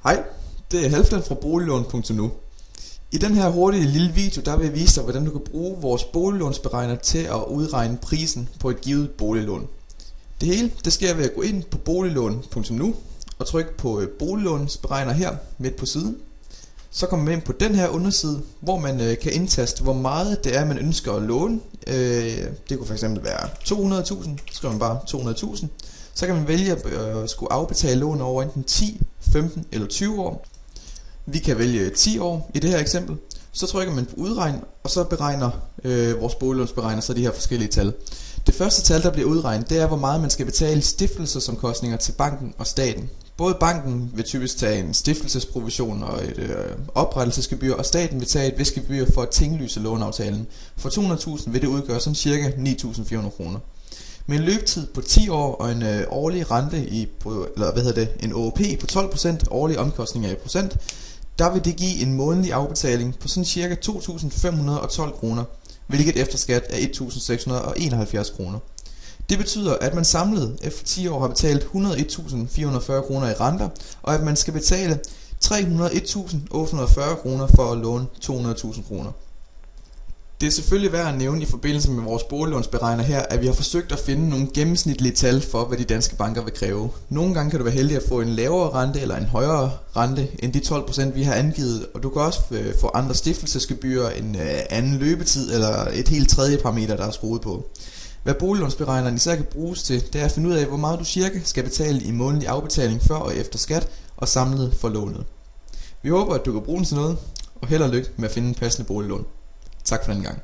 Hej, det er Halfdan fra boliglån.nu. I den her hurtige lille video, der vil jeg vise dig, hvordan du kan bruge vores boliglånsberegner til at udregne prisen på et givet boliglån. Det hele, det sker ved at gå ind på boliglån.nu og trykke på boliglånsberegner her midt på siden. Så kommer man ind på den her underside, hvor man kan indtaste, hvor meget det er, man ønsker at låne. Det kunne fx være 200.000, så skriver man bare 200.000. Så kan man vælge at skulle afbetale lån over enten 10, 15 eller 20 år. Vi kan vælge 10 år i det her eksempel. Så trykker man på udregn, og så beregner vores boliglånsberegner så de her forskellige tal. Det første tal, der bliver udregnet, det er, hvor meget man skal betale stiftelsesomkostninger til banken og staten. Både banken vil typisk tage en stiftelsesprovision og et oprettelsesgebyr, og staten vil tage et vist gebyr for at tinglyse låneaftalen. For 200.000 vil det udgøre sådan ca. 9.400 kroner. Med en løbetid på 10 år og en årlig rente en ÅOP på 12% årlige omkostninger i procent, der vil det give en månedlig afbetaling på sådan ca. 2.512 kroner, hvilket efter skat er 1.671 kroner. Det betyder, at man samlet efter 10 år har betalt 101.440 kroner i renter, og at man skal betale 301.840 kroner for at låne 200.000 kroner. Det er selvfølgelig værd at nævne i forbindelse med vores boliglånsberegner her, at vi har forsøgt at finde nogle gennemsnitlige tal for, hvad de danske banker vil kræve. Nogle gange kan du være heldig at få en lavere rente eller en højere rente end de 12% vi har angivet, og du kan også få andre stiftelsesgebyrer, en anden løbetid eller et helt tredje parameter, der er skruet på. Hvad boliglånsberegneren især kan bruges til, det er at finde ud af, hvor meget du cirka skal betale i månedlig afbetaling før og efter skat og samlet for lånet. Vi håber, at du kan bruge den til noget, og held og lykke med at finde en passende boliglån. Tak for den gang.